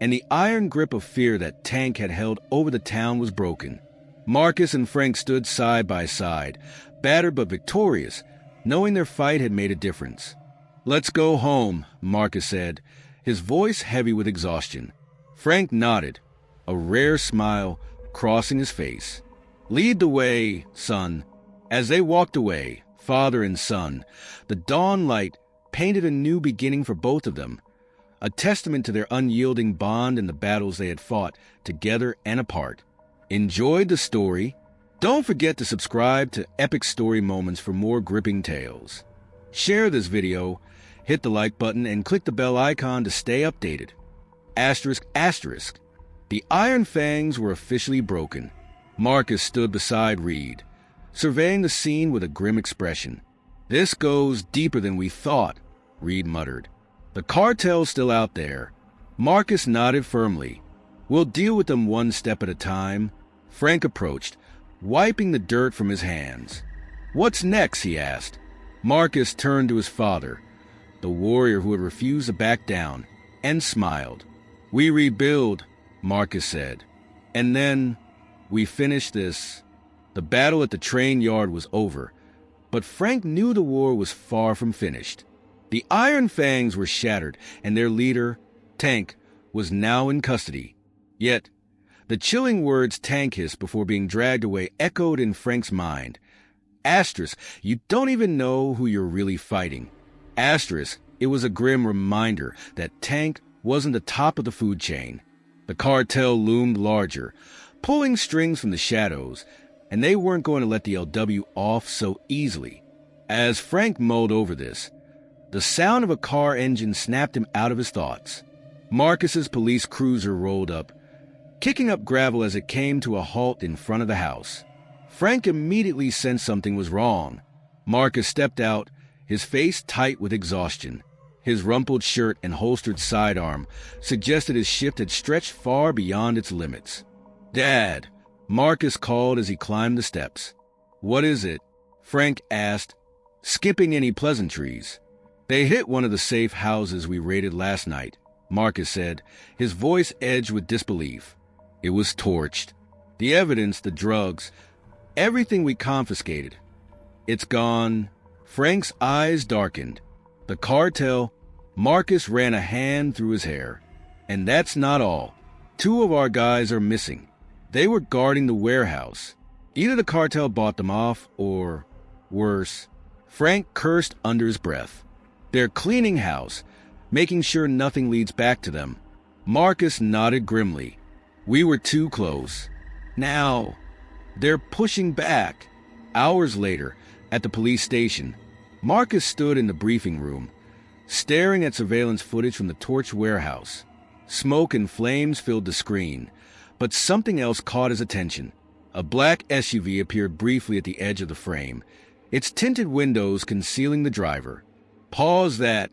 Speaker 1: and the iron grip of fear that Tank had held over the town was broken. Marcus and Frank stood side by side, battered but victorious, knowing their fight had made a difference. "Let's go home," Marcus said, his voice heavy with exhaustion. Frank nodded, a rare smile crossing his face. "Lead the way, son." As they walked away, father and son, the dawn light painted a new beginning for both of them, a testament to their unyielding bond in the battles they had fought together and apart. Enjoyed the story? Don't forget to subscribe to Epic Story Moments for more gripping tales. Share this video, hit the like button, and click the bell icon to stay updated. Asterisk, asterisk. The Iron Fangs were officially broken. Marcus stood beside Reed, surveying the scene with a grim expression. "This goes deeper than we thought," Reed muttered. The cartel's still out there. Marcus nodded firmly. We'll deal with them one step at a time. Frank approached, wiping the dirt from his hands. What's next? He asked. Marcus turned to his father, the warrior who had refused to back down, and smiled. We rebuild, Marcus said. And then we finish this. The battle at the train yard was over, but Frank knew the war was far from finished. The Iron Fangs were shattered, and their leader, Tank, was now in custody. Yet, the chilling words Tank hissed before being dragged away echoed in Frank's mind. Asterisk, you don't even know who you're really fighting. Asterisk, it was a grim reminder that Tank wasn't the top of the food chain. The cartel loomed larger, pulling strings from the shadows, and they weren't going to let the LW off so easily. As Frank mulled over this, the sound of a car engine snapped him out of his thoughts. Marcus's police cruiser rolled up, kicking up gravel as it came to a halt in front of the house. Frank immediately sensed something was wrong. Marcus stepped out, his face tight with exhaustion. His rumpled shirt and holstered sidearm suggested his shift had stretched far beyond its limits. Dad, Marcus called as he climbed the steps. What is it? Frank asked, skipping any pleasantries. They hit one of the safe houses we raided last night, Marcus said, his voice edged with disbelief. It was torched. The evidence, the drugs, everything we confiscated. It's gone. Frank's eyes darkened. The cartel. Marcus ran a hand through his hair. And that's not all. 2 of our guys are missing. They were guarding the warehouse. Either the cartel bought them off, or, worse, Frank cursed under his breath. They're cleaning house, making sure nothing leads back to them. Marcus nodded grimly. We were too close. Now, they're pushing back. Hours later, at the police station, Marcus stood in the briefing room, staring at surveillance footage from the torched warehouse. Smoke and flames filled the screen, but something else caught his attention. A black SUV appeared briefly at the edge of the frame, its tinted windows concealing the driver. Pause that,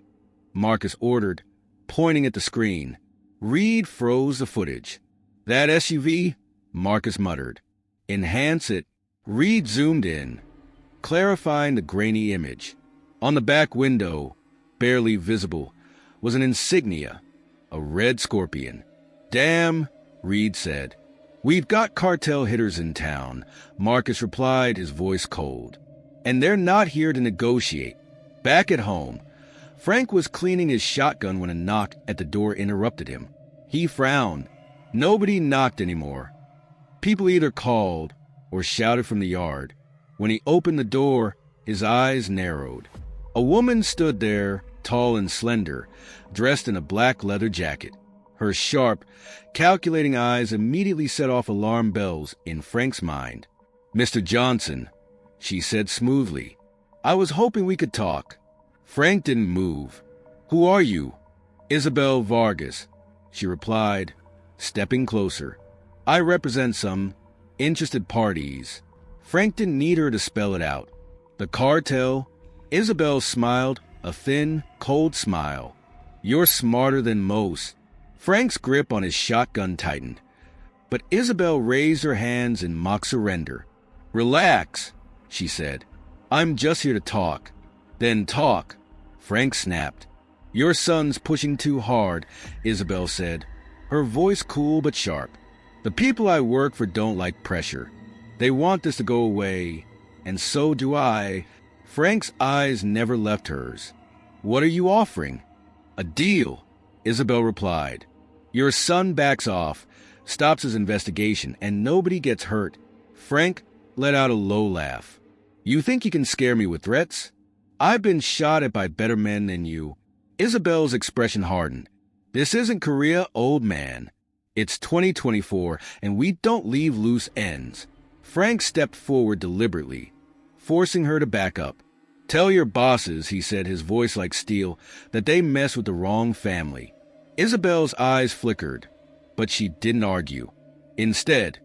Speaker 1: Marcus ordered, pointing at the screen. Reed froze the footage. That SUV? Marcus muttered. Enhance it. Reed zoomed in, clarifying the grainy image. On the back window, barely visible, was an insignia, a red scorpion. Damn, Reed said. We've got cartel hitters in town, Marcus replied, his voice cold. And they're not here to negotiate. Back at home, Frank was cleaning his shotgun when a knock at the door interrupted him. He frowned. Nobody knocked anymore. People either called or shouted from the yard. When he opened the door, his eyes narrowed. A woman stood there, tall and slender, dressed in a black leather jacket. Her sharp, calculating eyes immediately set off alarm bells in Frank's mind. Mr. Johnson, she said smoothly. I was hoping we could talk. Frank didn't move. Who are you? Isabel Vargas, she replied, stepping closer. I represent some interested parties. Frank didn't need her to spell it out. The cartel. Isabel smiled, a thin, cold smile. You're smarter than most. Frank's grip on his shotgun tightened, but Isabel raised her hands in mock surrender. Relax, she said. I'm just here to talk. Then talk, Frank snapped. Your son's pushing too hard, Isabel said, her voice cool but sharp. The people I work for don't like pressure. They want this to go away, and so do I. Frank's eyes never left hers. What are you offering? A deal, Isabel replied. Your son backs off, stops his investigation, and nobody gets hurt. Frank let out a low laugh. You think you can scare me with threats? I've been shot at by better men than you. Isabel's expression hardened. This isn't Korea, old man. It's 2024, and we don't leave loose ends. Frank stepped forward deliberately, forcing her to back up. Tell your bosses, he said, his voice like steel, that they mess with the wrong family. Isabel's eyes flickered, but she didn't argue. Instead,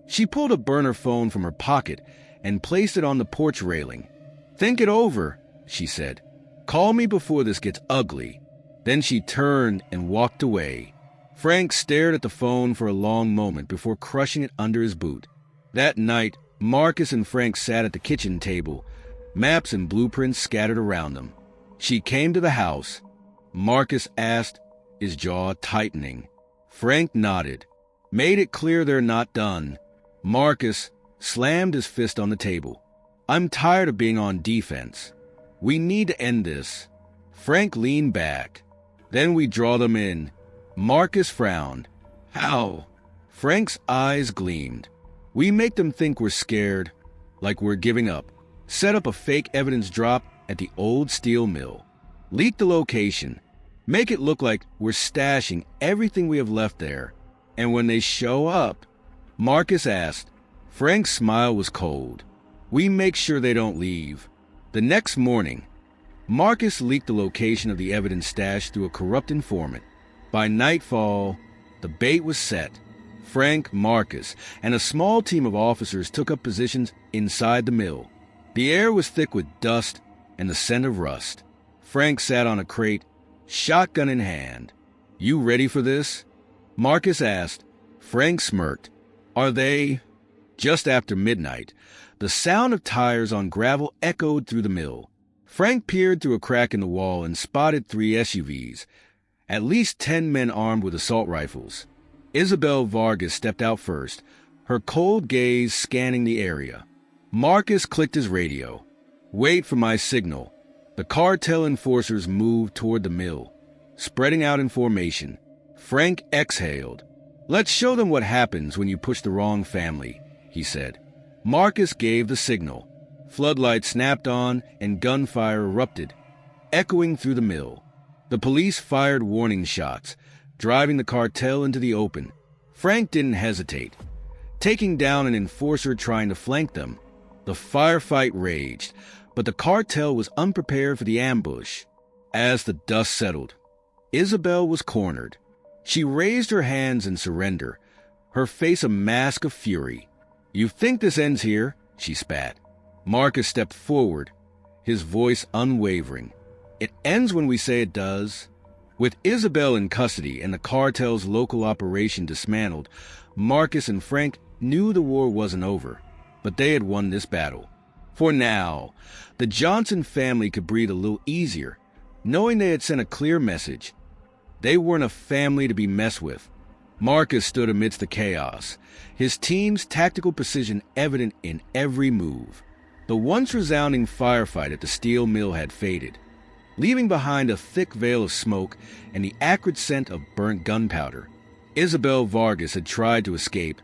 Speaker 1: she pulled a burner phone from her pocket and placed it on the porch railing. Think it over, she said. Call me before this gets ugly." Then she turned and walked away. Frank stared at the phone for a long moment before crushing it under his boot. That night, Marcus and Frank sat at the kitchen table, maps and blueprints scattered around them. She came to the house. Marcus asked, his jaw tightening. Frank nodded, made it clear they're not done. Marcus slammed his fist on the table. "I'm tired of being on defense. We need to end this." Frank leaned back. "Then we draw them in." Marcus frowned. "How?" Frank's eyes gleamed. "We make them think we're scared, like we're giving up. Set up a fake evidence drop at the old steel mill. Leak the location. Make it look like we're stashing everything we have left there. And when they show up," Marcus asked. Frank's smile was cold. "We make sure they don't leave." The next morning, Marcus leaked the location of the evidence stash through a corrupt informant. By nightfall, the bait was set. Frank, Marcus, and a small team of officers took up positions inside the mill. The air was thick with dust and the scent of rust. Frank sat on a crate, shotgun in hand. "You ready for this?" Marcus asked. Frank smirked. "Are they?" Just after midnight, the sound of tires on gravel echoed through the mill. Frank peered through a crack in the wall and spotted 3 SUVs, at least 10 men armed with assault rifles. Isabel Vargas stepped out first, her cold gaze scanning the area. Marcus clicked his radio. "Wait for my signal." The cartel enforcers moved toward the mill, spreading out in formation. Frank exhaled. "Let's show them what happens when you push the wrong family," he said. Marcus gave the signal. Floodlights snapped on and gunfire erupted, echoing through the mill. The police fired warning shots, driving the cartel into the open. Frank didn't hesitate, taking down an enforcer trying to flank them. The firefight raged, but the cartel was unprepared for the ambush. As the dust settled, Isabel was cornered. She raised her hands in surrender, her face a mask of fury. "You think this ends here?" she spat. Marcus stepped forward, his voice unwavering. "It ends when we say it does." With Isabel in custody and the cartel's local operation dismantled, Marcus and Frank knew the war wasn't over, but they had won this battle. For now, the Johnson family could breathe a little easier, knowing they had sent a clear message. They weren't a family to be messed with. Marcus stood amidst the chaos, his team's tactical precision evident in every move. The once resounding firefight at the steel mill had faded, leaving behind a thick veil of smoke and the acrid scent of burnt gunpowder. Isabel Vargas had tried to escape,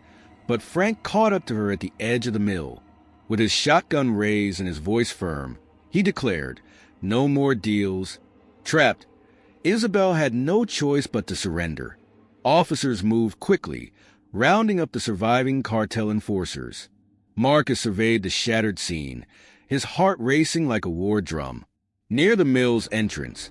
Speaker 1: but Frank caught up to her at the edge of the mill. With his shotgun raised and his voice firm, he declared, "No more deals." Trapped, Isabel had no choice but to surrender. Officers moved quickly, rounding up the surviving cartel enforcers. Marcus surveyed the shattered scene, his heart racing like a war drum. Near the mill's entrance,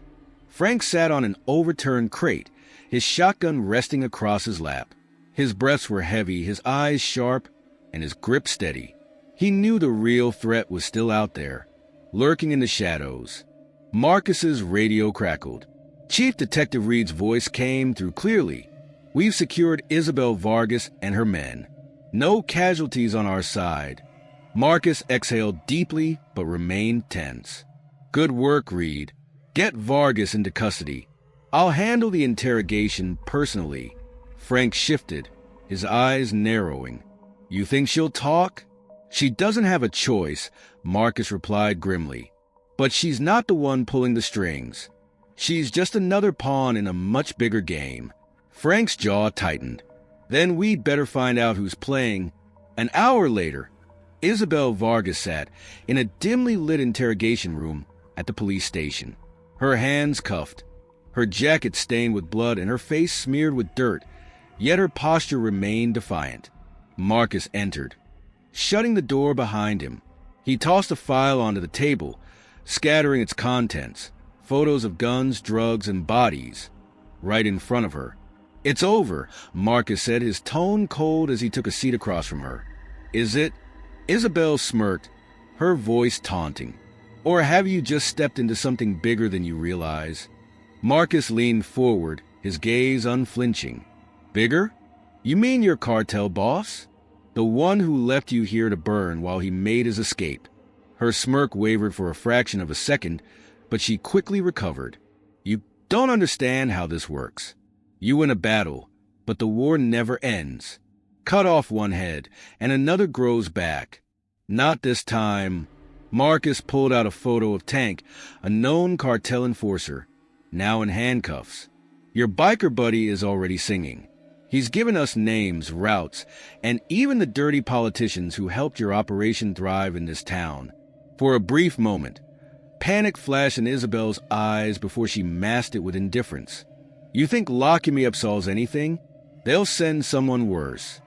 Speaker 1: Frank sat on an overturned crate, his shotgun resting across his lap. His breaths were heavy, his eyes sharp, and his grip steady. He knew the real threat was still out there, lurking in the shadows. Marcus's radio crackled. Chief Detective Reed's voice came through clearly. "We've secured Isabel Vargas and her men. No casualties on our side." Marcus exhaled deeply but remained tense. "Good work, Reed. Get Vargas into custody. I'll handle the interrogation personally." Frank shifted, his eyes narrowing. "You think she'll talk?" "She doesn't have a choice," Marcus replied grimly. "But she's not the one pulling the strings. She's just another pawn in a much bigger game." Frank's jaw tightened. "Then we'd better find out who's playing." An hour later, Isabel Vargas sat in a dimly lit interrogation room at the police station. Her hands cuffed, her jacket stained with blood and her face smeared with dirt, yet her posture remained defiant. Marcus entered, shutting the door behind him. He tossed a file onto the table, scattering its contents, photos of guns, drugs, and bodies, right in front of her. "It's over," Marcus said, his tone cold as he took a seat across from her. "Is it?" Isabel smirked, her voice taunting. Or have you just stepped into something bigger than you realize? Marcus leaned forward, his gaze unflinching. Bigger? You mean your cartel boss? The one who left you here to burn while he made his escape. Her smirk wavered for a fraction of a second, but she quickly recovered. You don't understand how this works. You win a battle, but the war never ends. Cut off one head, and another grows back. Not this time. Marcus pulled out a photo of Tank, a known cartel enforcer, now in handcuffs. Your biker buddy is already singing. He's given us names, routes, and even the dirty politicians who helped your operation thrive in this town. For a brief moment, panic flashed in Isabel's eyes before she masked it with indifference. You think locking me up solves anything? They'll send someone worse.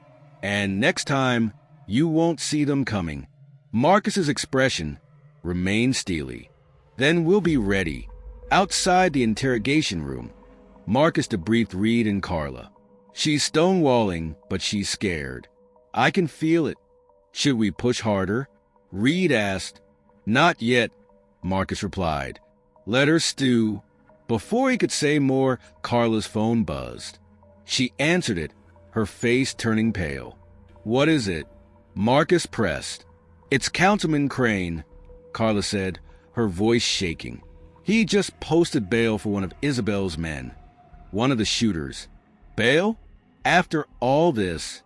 Speaker 1: And next time, you won't see them coming. Marcus's expression remained steely. Then we'll be ready. Outside the interrogation room, Marcus debriefed Reed and Carla. She's stonewalling, but she's scared. I can feel it. Should we push harder? Reed asked. Not yet, Marcus replied. Let her stew. Before he could say more, Carla's phone buzzed. She answered it, her face turning pale. What is it? Marcus pressed. It's Councilman Crane, Carla said, her voice shaking. He just posted bail for one of Isabel's men, one of the shooters. Bail? After all this,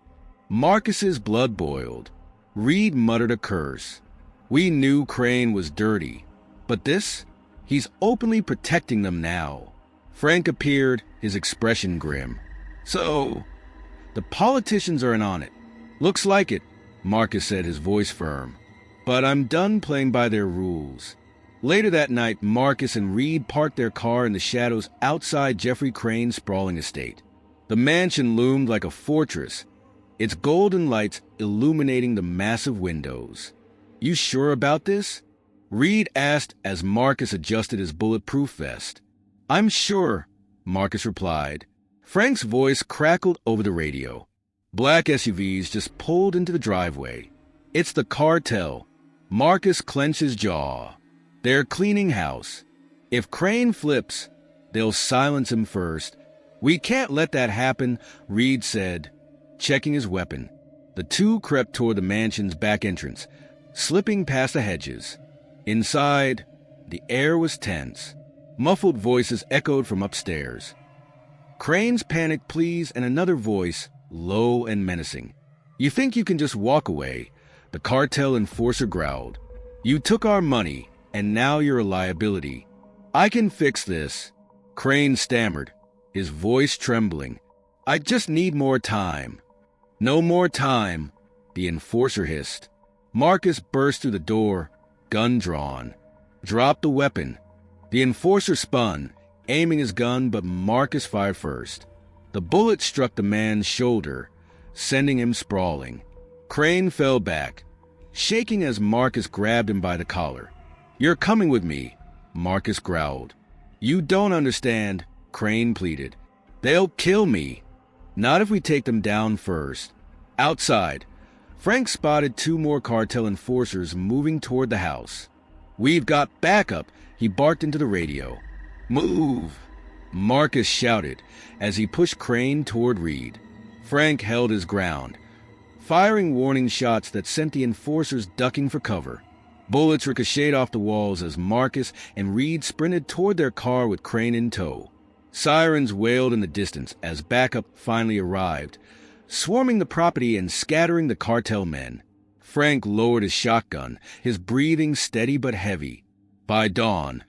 Speaker 1: Marcus's blood boiled. Reed muttered a curse. We knew Crane was dirty, but this? He's openly protecting them now. Frank appeared, his expression grim. So, the politicians are in on it. Looks like it, Marcus said, his voice firm. But I'm done playing by their rules. Later that night, Marcus and Reed parked their car in the shadows outside Jeffrey Crane's sprawling estate. The mansion loomed like a fortress, its golden lights illuminating the massive windows. You sure about this? Reed asked as Marcus adjusted his bulletproof vest. I'm sure, Marcus replied. Frank's voice crackled over the radio. Black SUVs just pulled into the driveway. It's the cartel. Marcus clenched his jaw. They're cleaning house. If Crane flips, they'll silence him first. We can't let that happen, Reed said, checking his weapon. The two crept toward the mansion's back entrance, slipping past the hedges. Inside, the air was tense. Muffled voices echoed from upstairs. Crane's panicked pleas and another voice, low and menacing. You think you can just walk away? The cartel enforcer growled. You took our money, and now you're a liability. I can fix this. Crane stammered, his voice trembling. I just need more time. No more time, the enforcer hissed. Marcus burst through the door, gun drawn. Dropped the weapon. The enforcer spun, aiming his gun, but Marcus fired first. The bullet struck the man's shoulder, sending him sprawling. Crane fell back, shaking as Marcus grabbed him by the collar. You're coming with me, Marcus growled. You don't understand, Crane pleaded. They'll kill me. Not if we take them down first. Outside, Frank spotted two more cartel enforcers moving toward the house. We've got backup, he barked into the radio. Move, Marcus shouted as he pushed Crane toward Reed. Frank held his ground, firing warning shots that sent the enforcers ducking for cover. Bullets ricocheted off the walls as Marcus and Reed sprinted toward their car with Crane in tow. Sirens wailed in the distance as backup finally arrived, swarming the property and scattering the cartel men. Frank lowered his shotgun, his breathing steady but heavy. By dawn,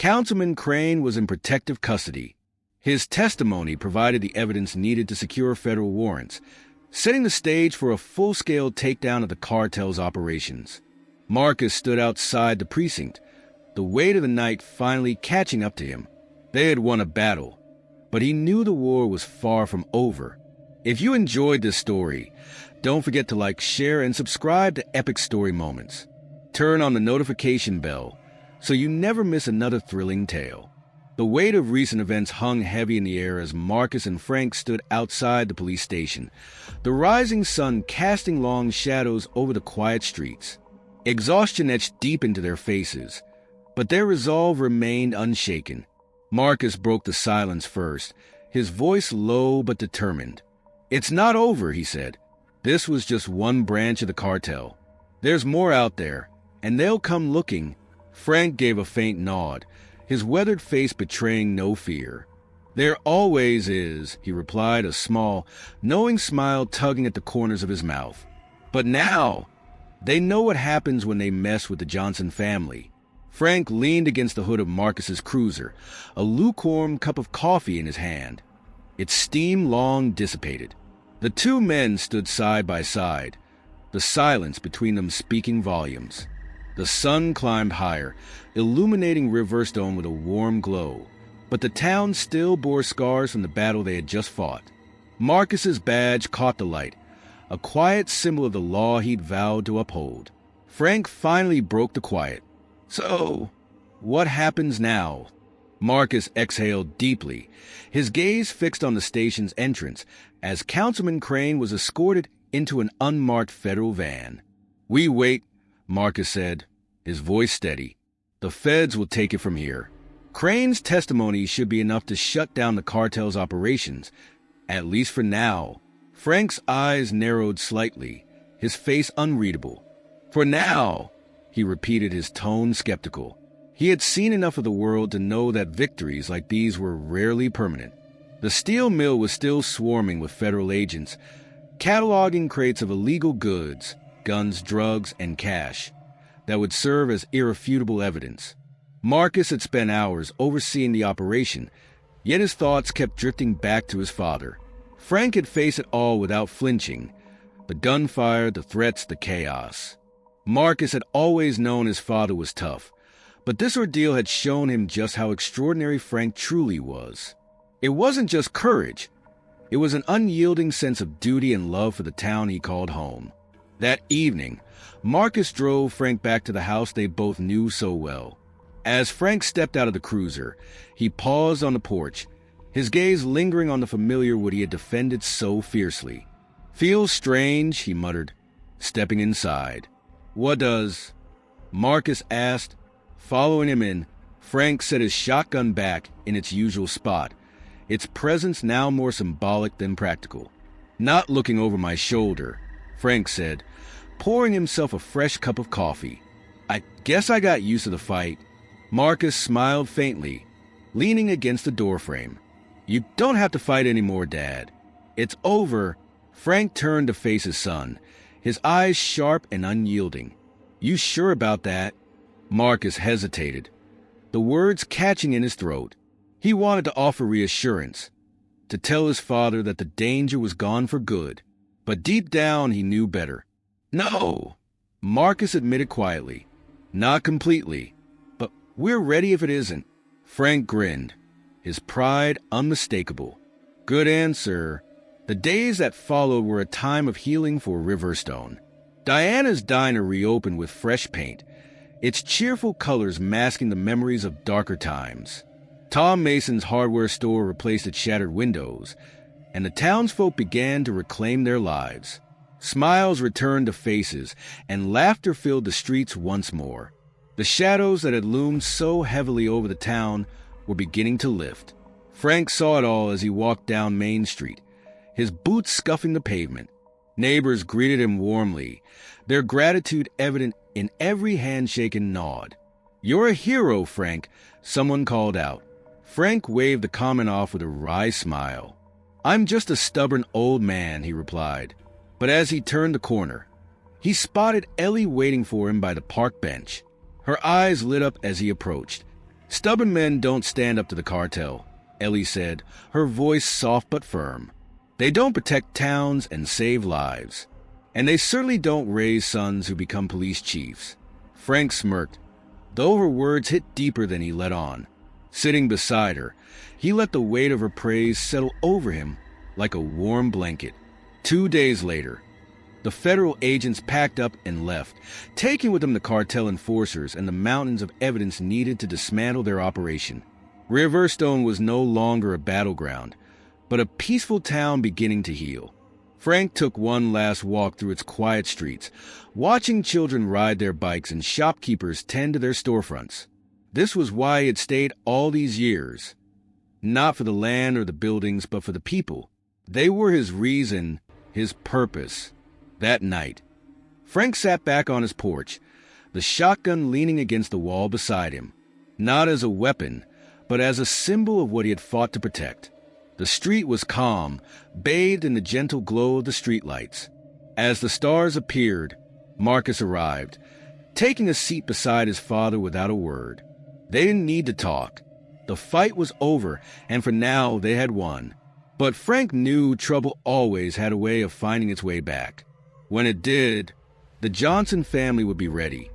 Speaker 1: Councilman Crane was in protective custody. His testimony provided the evidence needed to secure federal warrants, setting the stage for a full-scale takedown of the cartel's operations. Marcus stood outside the precinct, the weight of the night finally catching up to him. They had won a battle, but he knew the war was far from over. If you enjoyed this story, don't forget to like, share, and subscribe to Epic Story Moments. Turn on the notification bell so you never miss another thrilling tale. The weight of recent events hung heavy in the air as Marcus and Frank stood outside the police station, the rising sun casting long shadows over the quiet streets. Exhaustion etched deep into their faces, But their resolve remained unshaken. Marcus broke the silence first, his voice low but determined. "It's not over," he said. "This was just one branch of the cartel. There's more out there, and they'll come looking." Frank gave a faint nod, his weathered face betraying no fear. "There always is," he replied, a small, knowing smile tugging at the corners of his mouth. "But now, they know what happens when they mess with the Johnson family." Frank leaned against the hood of Marcus's cruiser, a lukewarm cup of coffee in his hand. Its steam long dissipated. The two men stood side by side, the silence between them speaking volumes. The sun climbed higher, illuminating Riverstone with a warm glow, but the town still bore scars from the battle they had just fought. Marcus's badge caught the light, a quiet symbol of the law he'd vowed to uphold. Frank finally broke the quiet. "So, what happens now?" Marcus exhaled deeply, his gaze fixed on the station's entrance as Councilman Crane was escorted into an unmarked federal van. "We wait," Marcus said, his voice steady. "The feds will take it from here. Crane's testimony should be enough to shut down the cartel's operations, at least for now." Frank's eyes narrowed slightly, his face unreadable. "For now," he repeated, his tone skeptical. He had seen enough of the world to know that victories like these were rarely permanent. The steel mill was still swarming with federal agents, cataloging crates of illegal goods, guns, drugs, and cash, that would serve as irrefutable evidence. Marcus had spent hours overseeing the operation, yet his thoughts kept drifting back to his father. Frank had faced it all without flinching, the gunfire, the threats, the chaos. Marcus had always known his father was tough, but this ordeal had shown him just how extraordinary Frank truly was. It wasn't just courage. It was an unyielding sense of duty and love for the town he called home. That evening, Marcus drove Frank back to the house they both knew so well. As Frank stepped out of the cruiser, he paused on the porch, his gaze lingering on the familiar wood he had defended so fiercely. "Feels strange," he muttered, stepping inside. "What does?" Marcus asked. Following him in, Frank set his shotgun back in its usual spot, its presence now more symbolic than practical. "Not looking over my shoulder," Frank said, pouring himself a fresh cup of coffee. "I guess I got used to the fight." Marcus smiled faintly, leaning against the doorframe. "You don't have to fight anymore, Dad. It's over." Frank turned to face his son, his eyes sharp and unyielding. "You sure about that?" Marcus hesitated, the words catching in his throat. He wanted to offer reassurance, to tell his father that the danger was gone for good, but deep down he knew better. "No," Marcus admitted quietly. "Not completely, but we're ready if it isn't." Frank grinned, his pride unmistakable. "Good answer." The days that followed were a time of healing for Riverstone. Diana's diner reopened with fresh paint, its cheerful colors masking the memories of darker times. Tom Mason's hardware store replaced its shattered windows, and the townsfolk began to reclaim their lives. Smiles returned to faces, and laughter filled the streets once more. The shadows that had loomed so heavily over the town were beginning to lift. Frank saw it all as he walked down Main Street, his boots scuffing the pavement. Neighbors greeted him warmly, their gratitude evident in every handshake and nod. "You're a hero, Frank," someone called out. Frank waved the comment off with a wry smile. "I'm just a stubborn old man," he replied. But as he turned the corner, he spotted Ellie waiting for him by the park bench. Her eyes lit up as he approached. "Stubborn men don't stand up to the cartel," Ellie said, her voice soft but firm. "They don't protect towns and save lives. And they certainly don't raise sons who become police chiefs." Frank smirked, though her words hit deeper than he let on. Sitting beside her, he let the weight of her praise settle over him like a warm blanket. 2 days later, the federal agents packed up and left, taking with them the cartel enforcers and the mountains of evidence needed to dismantle their operation. Riverstone was no longer a battleground, but a peaceful town beginning to heal. Frank took one last walk through its quiet streets, watching children ride their bikes and shopkeepers tend to their storefronts. This was why he had stayed all these years. Not for the land or the buildings, but for the people. They were his reason, his purpose. That night, Frank sat back on his porch, the shotgun leaning against the wall beside him, not as a weapon, but as a symbol of what he had fought to protect. The street was calm, bathed in the gentle glow of the streetlights. As the stars appeared, Marcus arrived, taking a seat beside his father without a word. They didn't need to talk. The fight was over, and for now they had won. But Frank knew trouble always had a way of finding its way back. When it did, the Johnson family would be ready.